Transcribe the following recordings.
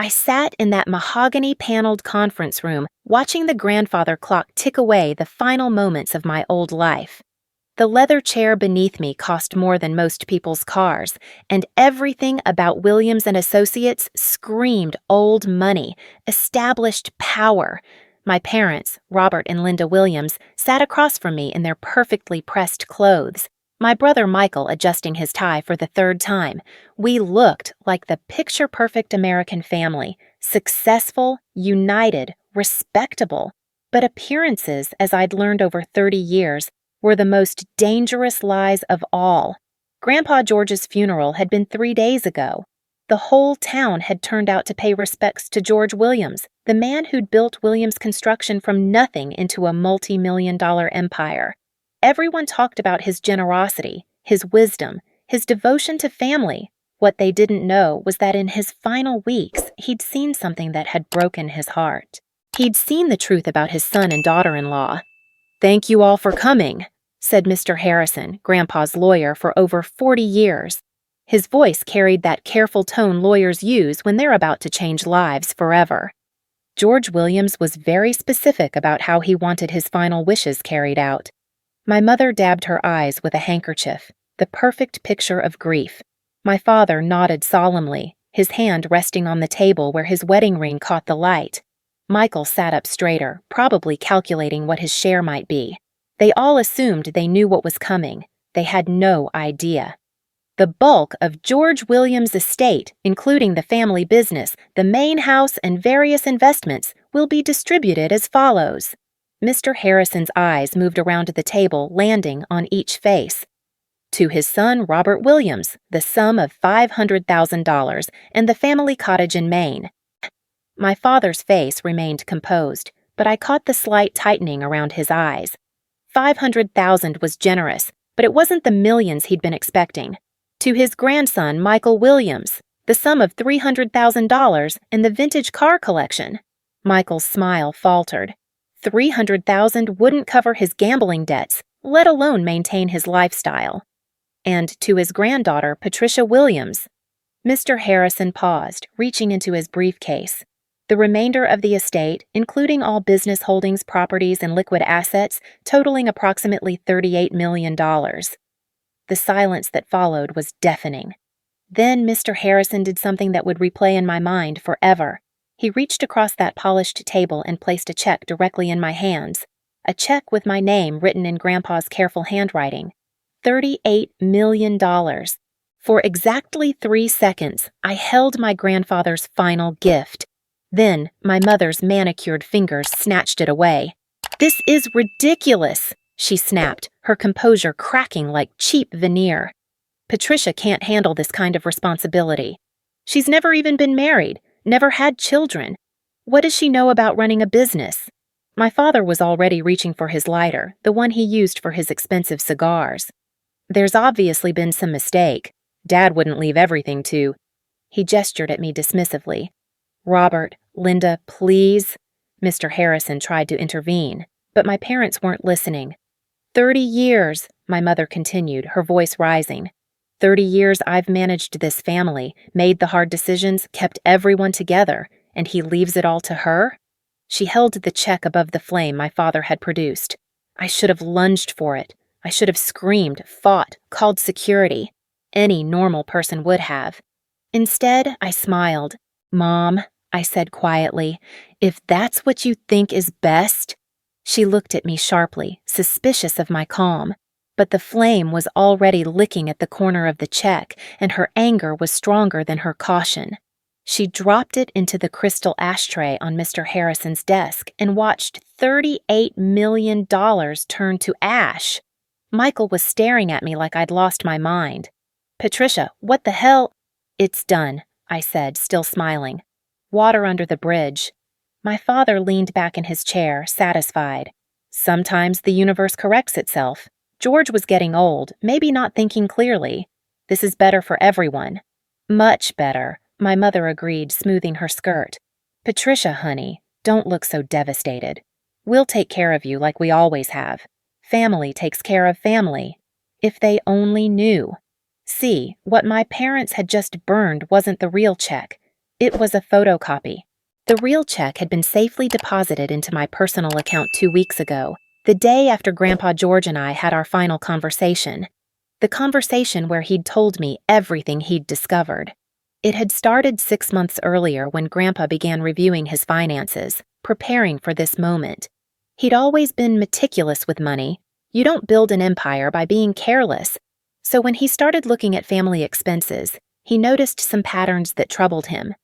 I sat in that mahogany-paneled conference room, watching the grandfather clock tick away the final moments of my old life. The leather chair beneath me cost more than most people's cars, and everything about Williams and Associates screamed old money, established power. My parents, Robert and Linda Williams, sat across from me in their perfectly pressed clothes. My brother Michael adjusting his tie for the third time. We looked like the picture-perfect American family, successful, united, respectable. But appearances, as I'd learned over 30 years, were the most dangerous lies of all. Grandpa George's funeral had been 3 days ago. The whole town had turned out to pay respects to George Williams, the man who'd built Williams Construction from nothing into a multi-million-dollar empire. Everyone talked about his generosity, his wisdom, his devotion to family. What they didn't know was that in his final weeks, he'd seen something that had broken his heart. He'd seen the truth about his son and daughter-in-law. "Thank you all for coming," said Mr. Harrison, Grandpa's lawyer for over 40 years. His voice carried that careful tone lawyers use when they're about to change lives forever. George Williams was very specific about how he wanted his final wishes carried out. My mother dabbed her eyes with a handkerchief, the perfect picture of grief. My father nodded solemnly, his hand resting on the table where his wedding ring caught the light. Michael sat up straighter, probably calculating what his share might be. They all assumed they knew what was coming. They had no idea. The bulk of George Williams' estate, including the family business, the main house, and various investments, will be distributed as follows. Mr. Harrison's eyes moved around the table, landing on each face. To his son, Robert Williams, the sum of $500,000 and the family cottage in Maine. My father's face remained composed, but I caught the slight tightening around his eyes. 500,000 was generous, but it wasn't the millions he'd been expecting. To his grandson, Michael Williams, the sum of $300,000 and the vintage car collection. Michael's smile faltered. 300,000 wouldn't cover his gambling debts, let alone maintain his lifestyle. And to his granddaughter, Patricia Williams. Mr. Harrison paused, reaching into his briefcase. The remainder of the estate, including all business holdings, properties, and liquid assets, totaling approximately $38 million. The silence that followed was deafening. Then Mr. Harrison did something that would replay in my mind forever. He reached across that polished table and placed a check directly in my hands. A check with my name written in Grandpa's careful handwriting. $38 million. For exactly 3 seconds, I held my grandfather's final gift. Then, my mother's manicured fingers snatched it away. "This is ridiculous," she snapped, her composure cracking like cheap veneer. "Patricia can't handle this kind of responsibility. She's never even been married, never had children. What does she know about running a business?" My father was already reaching for his lighter, the one he used for his expensive cigars. "There's obviously been some mistake. Dad wouldn't leave everything to—" He gestured at me dismissively. "Robert, Linda, please." Mr. Harrison tried to intervene, but my parents weren't listening. 30 years, my mother continued, her voice rising. 30 years I've managed this family, made the hard decisions, kept everyone together, and he leaves it all to her? She held the check above the flame my father had produced. I should have lunged for it. I should have screamed, fought, called security. Any normal person would have. Instead, I smiled. "Mom," I said quietly, "if that's what you think is best—" She looked at me sharply, suspicious of my calm. But the flame was already licking at the corner of the check, and her anger was stronger than her caution. She dropped it into the crystal ashtray on Mr. Harrison's desk and watched $38 million turn to ash. Michael was staring at me like I'd lost my mind. "Patricia, what the hell—" "It's done," I said, still smiling. "Water under the bridge." My father leaned back in his chair, satisfied. Sometimes the universe corrects itself. George was getting old, maybe not thinking clearly. This is better for everyone. "Much better," my mother agreed, smoothing her skirt. "Patricia, honey, don't look so devastated. We'll take care of you like we always have. Family takes care of family. If they only knew. See, what my parents had just burned wasn't the real check. It was a photocopy. The real check had been safely deposited into my personal account 2 weeks ago, the day after Grandpa George and I had our final conversation. The conversation where he'd told me everything he'd discovered. It had started 6 months earlier when Grandpa began reviewing his finances, preparing for this moment. He'd always been meticulous with money. You don't build an empire by being careless. So when he started looking at family expenses, he noticed some patterns that troubled him.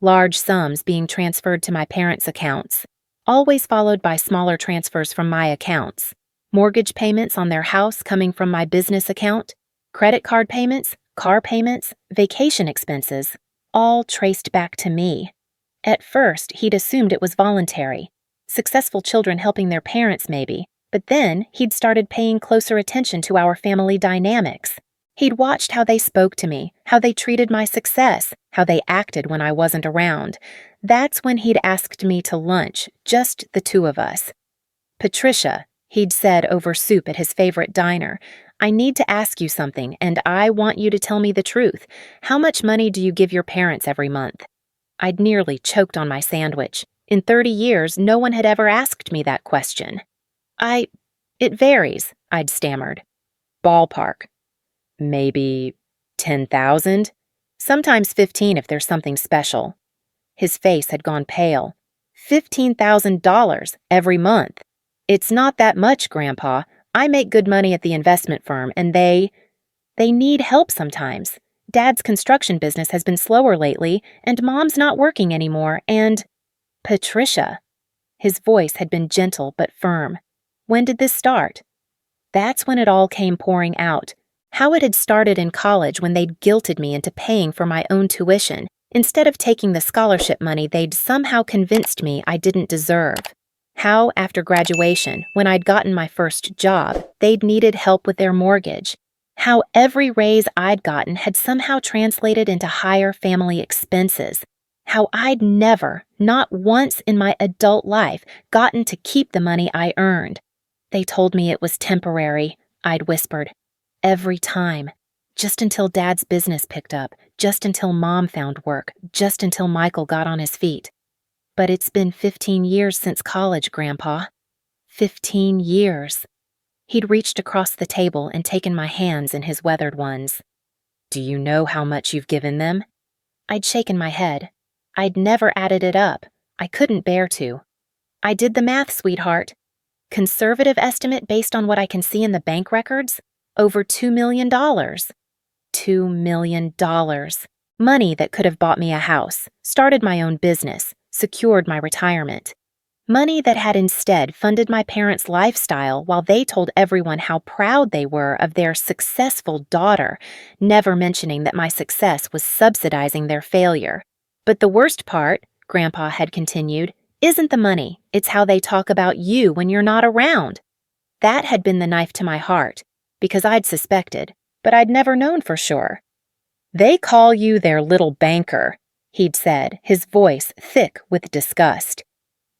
Large sums being transferred to my parents' accounts, always followed by smaller transfers from my accounts. Mortgage payments on their house coming from my business account, credit card payments, car payments, vacation expenses, all traced back to me. At first, he'd assumed it was voluntary. Successful children helping their parents maybe, but then he'd started paying closer attention to our family dynamics. He'd watched how they spoke to me, how they treated my success, how they acted when I wasn't around. That's when he'd asked me to lunch, just the two of us. "Patricia," he'd said over soup at his favorite diner, "I need to ask you something, and I want you to tell me the truth. How much money do you give your parents every month?" I'd nearly choked on my sandwich. In 30 years, no one had ever asked me that question. It varies," I'd stammered. "Ballpark. Maybe 10,000? Sometimes 15 if there's something special." His face had gone pale. $15,000 every month. "It's not that much, Grandpa. I make good money at the investment firm, and they need help sometimes. Dad's construction business has been slower lately, and Mom's not working anymore, and—" "Patricia." His voice had been gentle but firm. "When did this start?" That's when it all came pouring out. How it had started in college when they'd guilted me into paying for my own tuition, instead of taking the scholarship money they'd somehow convinced me I didn't deserve. How, after graduation, when I'd gotten my first job, they'd needed help with their mortgage. How every raise I'd gotten had somehow translated into higher family expenses. How I'd never, not once in my adult life, gotten to keep the money I earned. "They told me it was temporary," I'd whispered. "Every time. Just until Dad's business picked up, just until Mom found work, just until Michael got on his feet. But it's been 15 years since college, Grandpa. 15 years." He'd reached across the table and taken my hands in his weathered ones. "Do you know how much you've given them?" I'd shaken my head. I'd never added it up. I couldn't bear to. "I did the math, sweetheart. Conservative estimate based on what I can see in the bank records? Over $2 million. $2 million. Money that could have bought me a house, started my own business, secured my retirement. Money that had instead funded my parents' lifestyle while they told everyone how proud they were of their successful daughter, never mentioning that my success was subsidizing their failure. But the worst part," Grandpa had continued, "isn't the money, it's how they talk about you when you're not around." That had been the knife to my heart, because I'd suspected, but I'd never known for sure. "They call you their little banker," he'd said, his voice thick with disgust.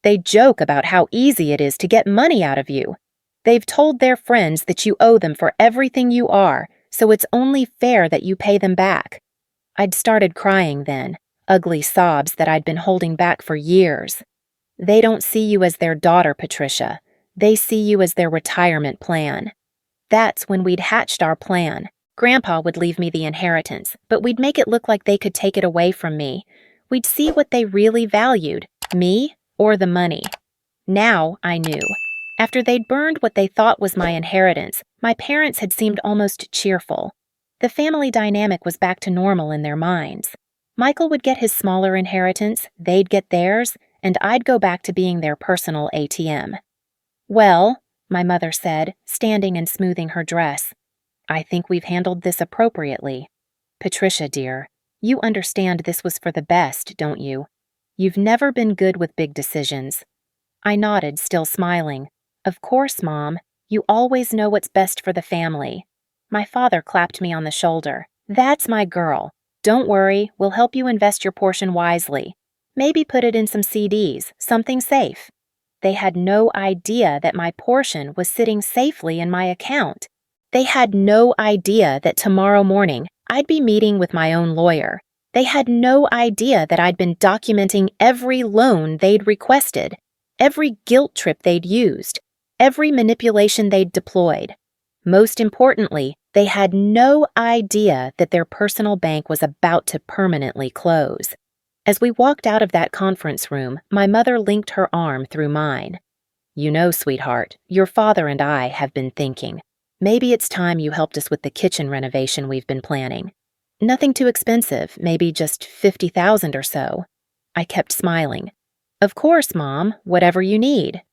"They joke about how easy it is to get money out of you. They've told their friends that you owe them for everything you are, so it's only fair that you pay them back." I'd started crying then, ugly sobs that I'd been holding back for years. "They don't see you as their daughter, Patricia. They see you as their retirement plan." That's when we'd hatched our plan. Grandpa would leave me the inheritance, but we'd make it look like they could take it away from me. We'd see what they really valued, me or the money. Now I knew. After they'd burned what they thought was my inheritance, my parents had seemed almost cheerful. The family dynamic was back to normal in their minds. Michael would get his smaller inheritance, they'd get theirs, and I'd go back to being their personal ATM. "Well," my mother said, standing and smoothing her dress, "I think we've handled this appropriately. Patricia, dear, you understand this was for the best, don't you? You've never been good with big decisions." I nodded, still smiling. "Of course, Mom. You always know what's best for the family." My father clapped me on the shoulder. "That's my girl. Don't worry, we'll help you invest your portion wisely. Maybe put it in some CDs, something safe." They had no idea that my portion was sitting safely in my account. They had no idea that tomorrow morning I'd be meeting with my own lawyer. They had no idea that I'd been documenting every loan they'd requested, every guilt trip they'd used, every manipulation they'd deployed. Most importantly, they had no idea that their personal bank was about to permanently close. As we walked out of that conference room, my mother linked her arm through mine. "You know, sweetheart, your father and I have been thinking. Maybe it's time you helped us with the kitchen renovation we've been planning. Nothing too expensive, maybe just $50,000 or so." I kept smiling. "Of course, Mom, whatever you need."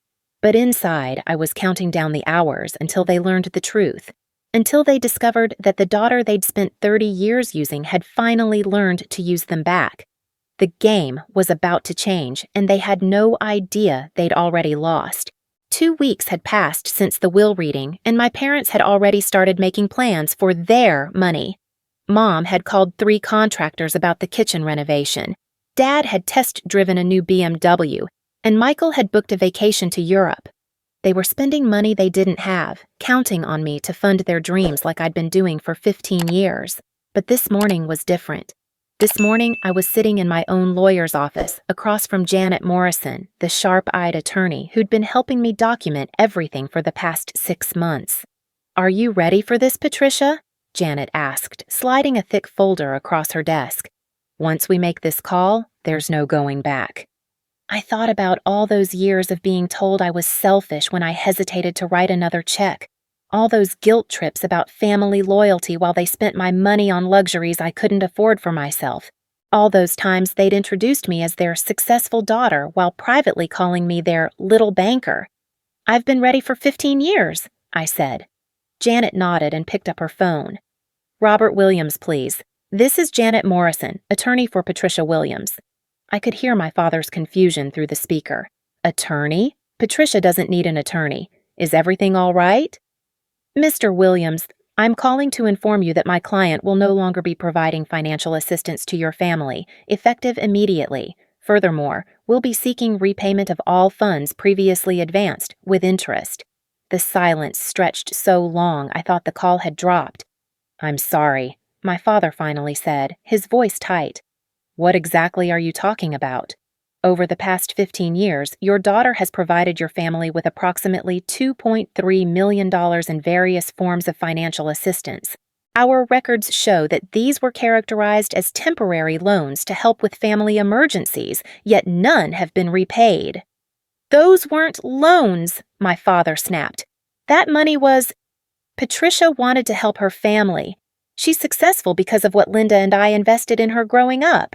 But inside, I was counting down the hours until they learned the truth, until they discovered that the daughter they'd spent 30 years using had finally learned to use them back. The game was about to change, and they had no idea they'd already lost. 2 weeks had passed since the will reading, and my parents had already started making plans for their money. Mom had called 3 contractors about the kitchen renovation. Dad had test-driven a new BMW, and Michael had booked a vacation to Europe. They were spending money they didn't have, counting on me to fund their dreams like I'd been doing for 15 years. But this morning was different. This morning, I was sitting in my own lawyer's office, across from Janet Morrison, the sharp-eyed attorney who'd been helping me document everything for the past 6 months. "Are you ready for this, Patricia?" Janet asked, sliding a thick folder across her desk. "Once we make this call, there's no going back." I thought about all those years of being told I was selfish when I hesitated to write another check, all those guilt trips about family loyalty while they spent my money on luxuries I couldn't afford for myself, all those times they'd introduced me as their successful daughter while privately calling me their little banker. "I've been ready for 15 years, I said. Janet nodded and picked up her phone. "Robert Williams, please. This is Janet Morrison, attorney for Patricia Williams." I could hear my father's confusion through the speaker. "Attorney? Patricia doesn't need an attorney. Is everything all right?" "Mr. Williams, I'm calling to inform you that my client will no longer be providing financial assistance to your family, effective immediately. Furthermore, we'll be seeking repayment of all funds previously advanced, with interest." The silence stretched so long I thought the call had dropped. "I'm sorry," my father finally said, his voice tight. "What exactly are you talking about?" "Over the past 15 years, your daughter has provided your family with approximately $2.3 million in various forms of financial assistance. Our records show that these were characterized as temporary loans to help with family emergencies, yet none have been repaid." "Those weren't loans," my father snapped. "That money was—" "Patricia wanted to help her family. She's successful because of what Linda and I invested in her growing up."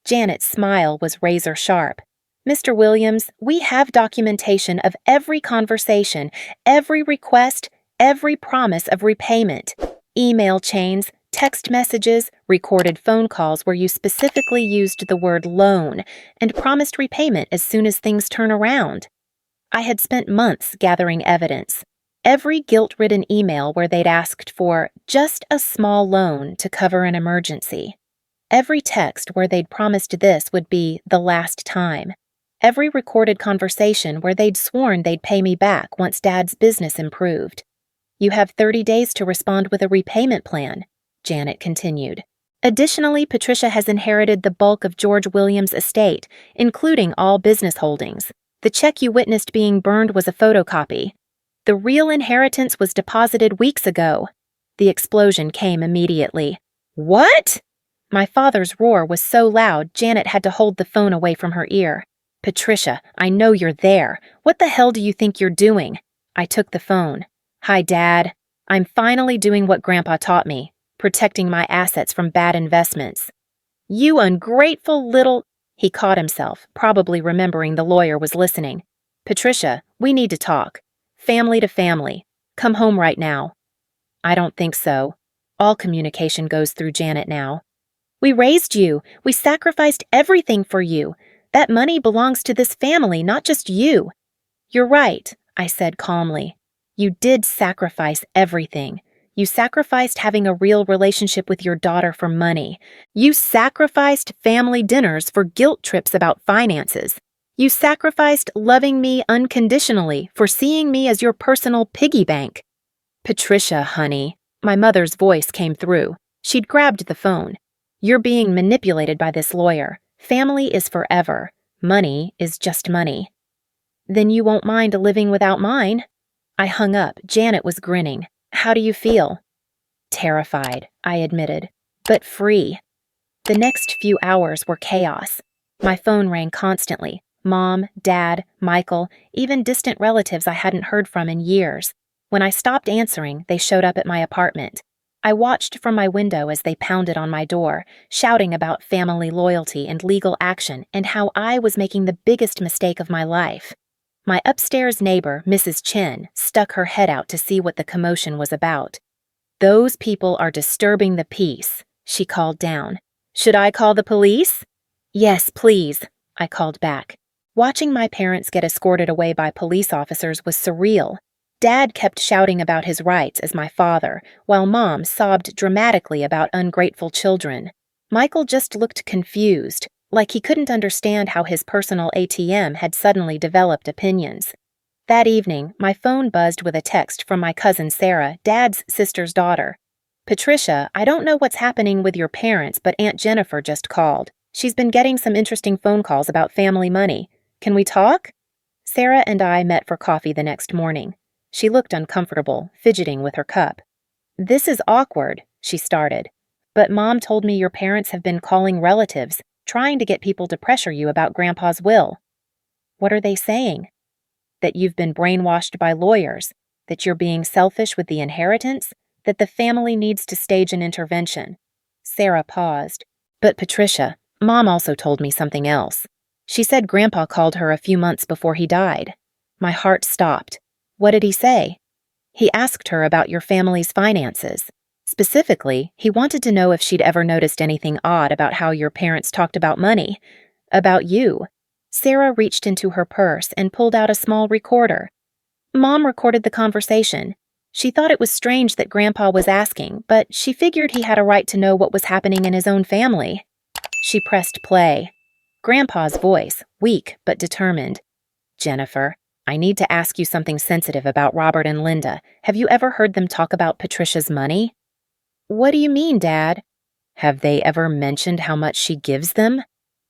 Janet's smile was razor sharp. "Mr. Williams, we have documentation of every conversation, every request, every promise of repayment. Email chains, text messages, recorded phone calls where you specifically used the word loan and promised repayment as soon as things turn around." I had spent months gathering evidence. Every guilt-ridden email where they'd asked for just a small loan to cover an emergency. Every text where they'd promised this would be the last time. Every recorded conversation where they'd sworn they'd pay me back once Dad's business improved. "You have 30 days to respond with a repayment plan," Janet continued. "Additionally, Patricia has inherited the bulk of George Williams' estate, including all business holdings. The check you witnessed being burned was a photocopy. The real inheritance was deposited weeks ago." The explosion came immediately. "What?" My father's roar was so loud, Janet had to hold the phone away from her ear. "Patricia, I know you're there. What the hell do you think you're doing?" I took the phone. "Hi, Dad. I'm finally doing what Grandpa taught me, protecting my assets from bad investments." "You ungrateful little—" He caught himself, probably remembering the lawyer was listening. "Patricia, we need to talk. Family to family. Come home right now." "I don't think so. All communication goes through Janet now." "We raised you. We sacrificed everything for you. That money belongs to this family, not just you." "You're right," I said calmly. "You did sacrifice everything. You sacrificed having a real relationship with your daughter for money. You sacrificed family dinners for guilt trips about finances. You sacrificed loving me unconditionally for seeing me as your personal piggy bank." "Patricia, honey," my mother's voice came through. She'd grabbed the phone. You're being manipulated by this lawyer. Family is forever. Money is just money. Then you won't mind living without mine? I hung up. Janet was grinning. How do you feel? Terrified, I admitted, but free. The next few hours were chaos. My phone rang constantly. Mom, Dad, Michael, even distant relatives I hadn't heard from in years. When I stopped answering, they showed up at my apartment. I watched from my window as they pounded on my door, shouting about family loyalty and legal action and how I was making the biggest mistake of my life. My upstairs neighbor, Mrs. Chen, stuck her head out to see what the commotion was about. "Those people are disturbing the peace," she called down. "Should I call the police?" "Yes, please," I called back. Watching my parents get escorted away by police officers was surreal. Dad kept shouting about his rights as my father, while Mom sobbed dramatically about ungrateful children. Michael just looked confused, like he couldn't understand how his personal ATM had suddenly developed opinions. That evening, my phone buzzed with a text from my cousin Sarah, Dad's sister's daughter. "Patricia, I don't know what's happening with your parents, but Aunt Jennifer just called. She's been getting some interesting phone calls about family money. Can we talk?" Sarah and I met for coffee the next morning. She looked uncomfortable, fidgeting with her cup. "This is awkward," she started. "But Mom told me your parents have been calling relatives, trying to get people to pressure you about Grandpa's will." "What are they saying?" "That you've been brainwashed by lawyers, that you're being selfish with the inheritance, that the family needs to stage an intervention." Sarah paused. "But Patricia, Mom also told me something else. She said Grandpa called her a few months before he died." My heart stopped. "What did he say?" "He asked her about your family's finances. Specifically, he wanted to know if she'd ever noticed anything odd about how your parents talked about money. About you." Sarah reached into her purse and pulled out a small recorder. "Mom recorded the conversation. She thought it was strange that Grandpa was asking, but she figured he had a right to know what was happening in his own family." She pressed play. Grandpa's voice, weak but determined. "Jennifer, I need to ask you something sensitive about Robert and Linda. Have you ever heard them talk about Patricia's money?" "What do you mean, Dad?" "Have they ever mentioned how much she gives them?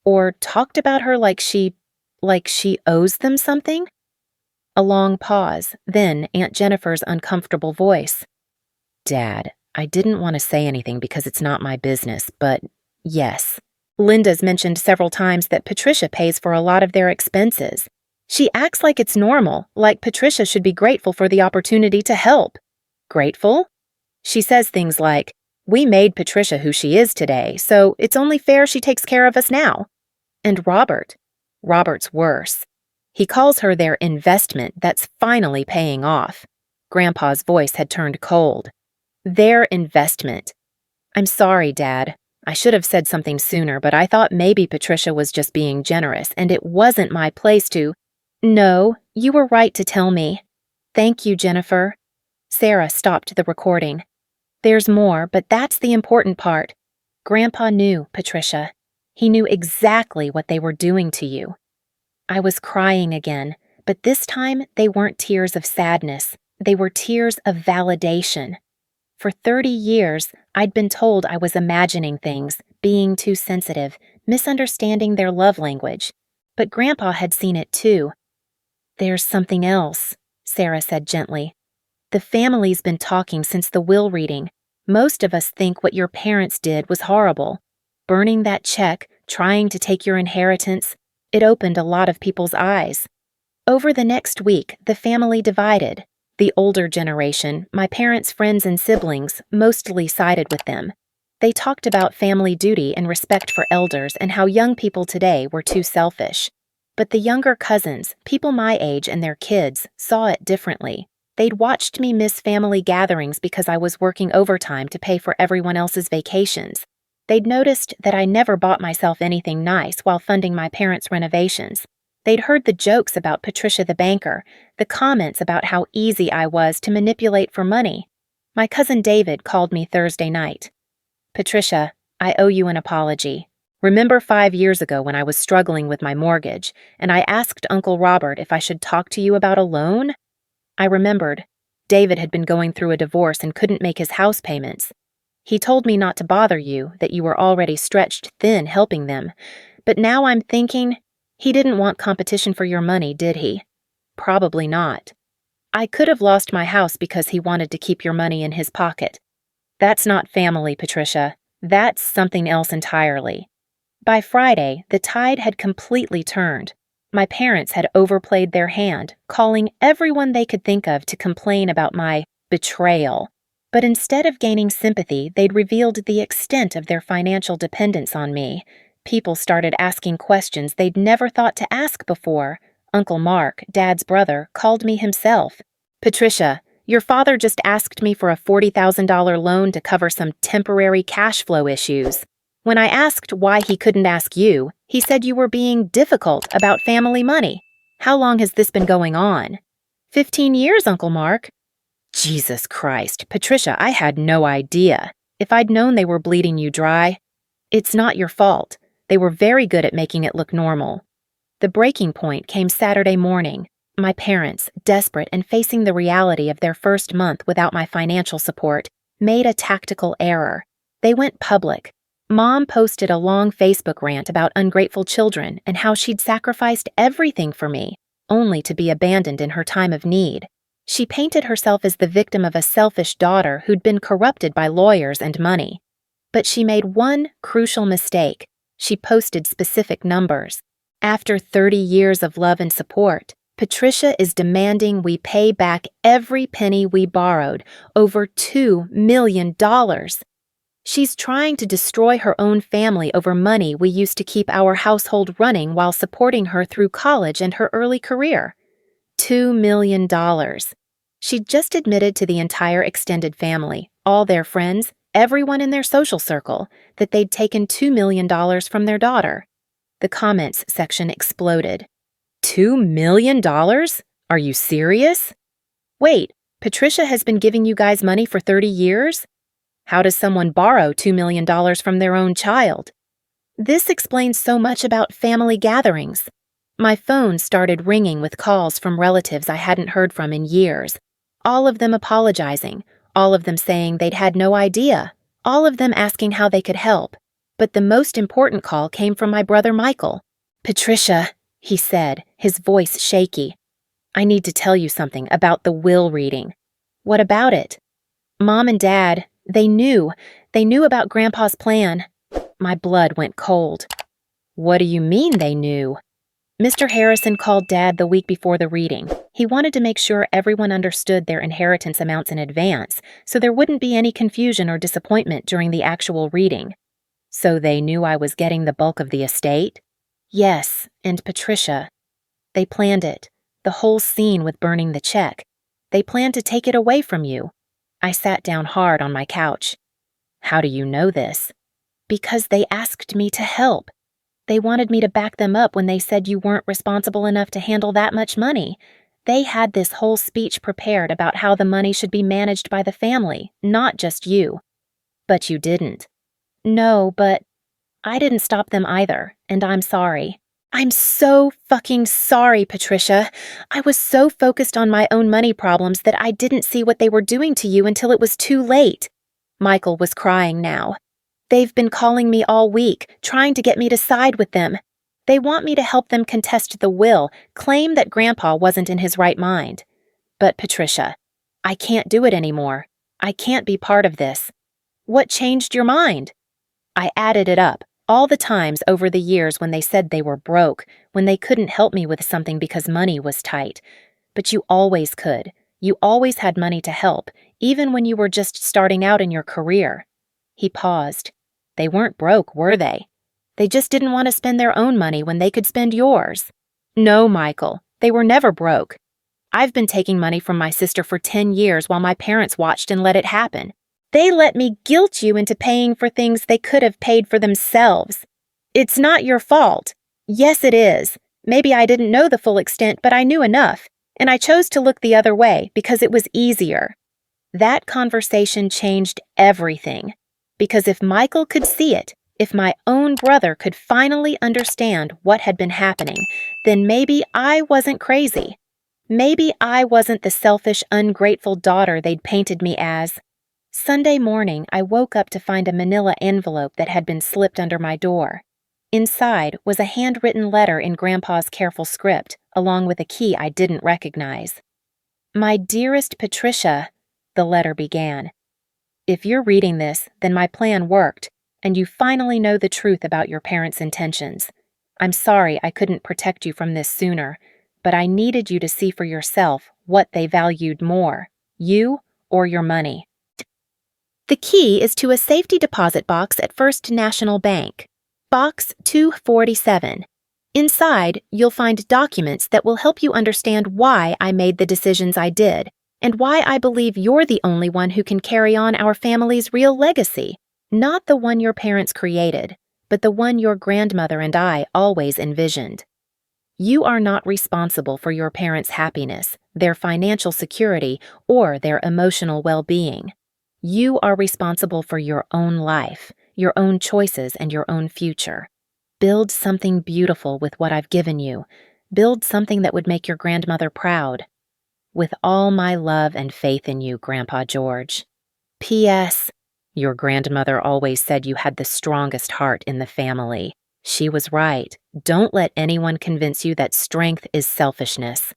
Or talked about her like she owes them something?" A long pause, then Aunt Jennifer's uncomfortable voice. "Dad, I didn't want to say anything because it's not my business, but yes. Linda's mentioned several times that Patricia pays for a lot of their expenses. She acts like it's normal, like Patricia should be grateful for the opportunity to help." "Grateful?" "She says things like, 'We made Patricia who she is today, so it's only fair she takes care of us now.' And Robert. Robert's worse. He calls her their investment that's finally paying off." Grandpa's voice had turned cold. "Their investment. I'm sorry, Dad. I should have said something sooner, but I thought maybe Patricia was just being generous, and it wasn't my place to—" "No, you were right to tell me. Thank you, Jennifer." Sarah stopped the recording. "There's more, but that's the important part. Grandpa knew, Patricia. He knew exactly what they were doing to you." I was crying again, but this time they weren't tears of sadness. They were tears of validation. For 30 years, I'd been told I was imagining things, being too sensitive, misunderstanding their love language. But Grandpa had seen it too. "There's something else," Sarah said gently. "The family's been talking since the will reading. Most of us think what your parents did was horrible. Burning that check, trying to take your inheritance, it opened a lot of people's eyes." Over the next week, the family divided. The older generation, my parents' friends and siblings, mostly sided with them. They talked about family duty and respect for elders and how young people today were too selfish. But the younger cousins, people my age and their kids, saw it differently. They'd watched me miss family gatherings because I was working overtime to pay for everyone else's vacations. They'd noticed that I never bought myself anything nice while funding my parents' renovations. They'd heard the jokes about Patricia the banker, the comments about how easy I was to manipulate for money. My cousin David called me Thursday night. "Patricia, I owe you an apology. Remember 5 years ago when I was struggling with my mortgage, and I asked Uncle Robert if I should talk to you about a loan?" I remembered. David had been going through a divorce and couldn't make his house payments. He told me not to bother you, that you were already stretched thin helping them. But now I'm thinking, he didn't want competition for your money, did he? Probably not. I could have lost my house because he wanted to keep your money in his pocket. That's not family, Patricia. That's something else entirely. By Friday, the tide had completely turned. My parents had overplayed their hand, calling everyone they could think of to complain about my betrayal. But instead of gaining sympathy, they'd revealed the extent of their financial dependence on me. People started asking questions they'd never thought to ask before. Uncle Mark, Dad's brother, called me himself. Patricia, your father just asked me for a $40,000 loan to cover some temporary cash flow issues. When I asked why he couldn't ask you, he said you were being difficult about family money. How long has this been going on? 15 years, Uncle Mark. Jesus Christ, Patricia, I had no idea. If I'd known they were bleeding you dry. It's not your fault. They were very good at making it look normal. The breaking point came Saturday morning. My parents, desperate and facing the reality of their first month without my financial support, made a tactical error. They went public. Mom posted a long Facebook rant about ungrateful children and how she'd sacrificed everything for me, only to be abandoned in her time of need. She painted herself as the victim of a selfish daughter who'd been corrupted by lawyers and money. But she made one crucial mistake. She posted specific numbers. After 30 years of love and support, Patricia is demanding we pay back every penny we borrowed, over $2 million. She's trying to destroy her own family over money we used to keep our household running while supporting her through college and her early career. $2 million. She'd just admitted to the entire extended family, all their friends, everyone in their social circle, that they'd taken $2 million from their daughter. The comments section exploded. $2 million? Are you serious? Wait, Patricia has been giving you guys money for 30 years? How does someone borrow $2 million from their own child? This explains so much about family gatherings. My phone started ringing with calls from relatives I hadn't heard from in years, all of them apologizing, all of them saying they'd had no idea, all of them asking how they could help. But the most important call came from my brother Michael. Patricia, he said, his voice shaky. I need to tell you something about the will reading. What about it? Mom and Dad, they knew about Grandpa's plan. My blood went cold. What do you mean they knew? Mr. Harrison called Dad the week before the reading. He wanted to make sure everyone understood their inheritance amounts in advance, so there wouldn't be any confusion or disappointment during the actual reading. So they knew I was getting the bulk of the estate? Yes, and Patricia. They planned it, the whole scene with burning the check. They planned to take it away from you. I sat down hard on my couch. How do you know this? Because they asked me to help. They wanted me to back them up when they said you weren't responsible enough to handle that much money. They had this whole speech prepared about how the money should be managed by the family, not just you. But you didn't. No, but I didn't stop them either, and I'm sorry. I'm so fucking sorry, Patricia. I was so focused on my own money problems that I didn't see what they were doing to you until it was too late. Michael was crying now. They've been calling me all week, trying to get me to side with them. They want me to help them contest the will, claim that Grandpa wasn't in his right mind. But Patricia, I can't do it anymore. I can't be part of this. What changed your mind? I added it up. All the times over the years when they said they were broke, when they couldn't help me with something because money was tight. But you always could. You always had money to help, even when you were just starting out in your career. He paused. They weren't broke, were they? They just didn't want to spend their own money when they could spend yours. No, Michael, they were never broke. I've been taking money from my sister for 10 years while my parents watched and let it happen. They let me guilt you into paying for things they could have paid for themselves. It's not your fault. Yes, it is. Maybe I didn't know the full extent, but I knew enough, and I chose to look the other way because it was easier. That conversation changed everything. Because if Michael could see it, if my own brother could finally understand what had been happening, then maybe I wasn't crazy. Maybe I wasn't the selfish, ungrateful daughter they'd painted me as. Sunday morning, I woke up to find a manila envelope that had been slipped under my door. Inside was a handwritten letter in Grandpa's careful script, along with a key I didn't recognize. "My dearest Patricia," the letter began. "If you're reading this, then my plan worked, and you finally know the truth about your parents' intentions. I'm sorry I couldn't protect you from this sooner, but I needed you to see for yourself what they valued more, you or your money." The key is to a safety deposit box at First National Bank. Box 247. Inside, you'll find documents that will help you understand why I made the decisions I did, and why I believe you're the only one who can carry on our family's real legacy, not the one your parents created, but the one your grandmother and I always envisioned. You are not responsible for your parents' happiness, their financial security, or their emotional well-being. You are responsible for your own life, your own choices, and your own future. Build something beautiful with what I've given you. Build something that would make your grandmother proud. With all my love and faith in you, Grandpa George. P.S. Your grandmother always said you had the strongest heart in the family. She was right. Don't let anyone convince you that strength is selfishness.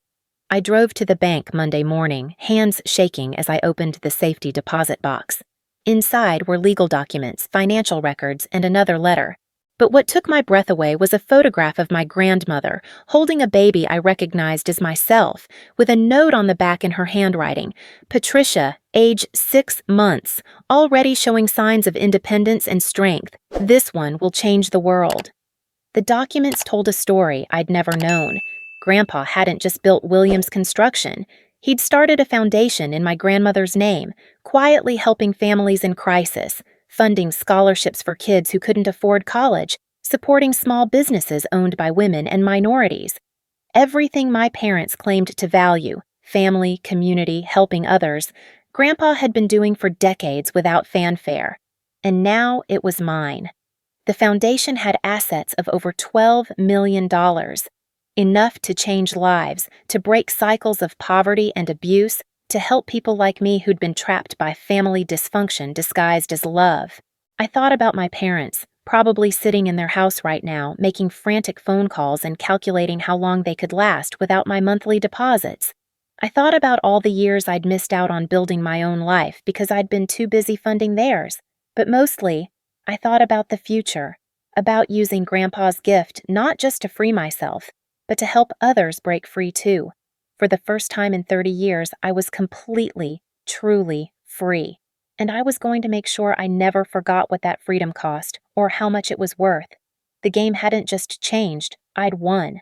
I drove to the bank Monday morning, hands shaking as I opened the safety deposit box. Inside were legal documents, financial records, and another letter. But what took my breath away was a photograph of my grandmother holding a baby I recognized as myself, with a note on the back in her handwriting: "Patricia, age 6 months, already showing signs of independence and strength. This one will change the world." The documents told a story I'd never known. Grandpa hadn't just built Williams Construction. He'd started a foundation in my grandmother's name, quietly helping families in crisis, funding scholarships for kids who couldn't afford college, supporting small businesses owned by women and minorities. Everything my parents claimed to value, family, community, helping others, Grandpa had been doing for decades without fanfare. And now it was mine. The foundation had assets of over $12 million. Enough to change lives, to break cycles of poverty and abuse, to help people like me who'd been trapped by family dysfunction disguised as love. I thought about my parents, probably sitting in their house right now, making frantic phone calls and calculating how long they could last without my monthly deposits. I thought about all the years I'd missed out on building my own life because I'd been too busy funding theirs. But mostly, I thought about the future, about using Grandpa's gift not just to free myself, but to help others break free too. For the first time in 30 years, I was completely, truly free. And I was going to make sure I never forgot what that freedom cost or how much it was worth. The game hadn't just changed, I'd won.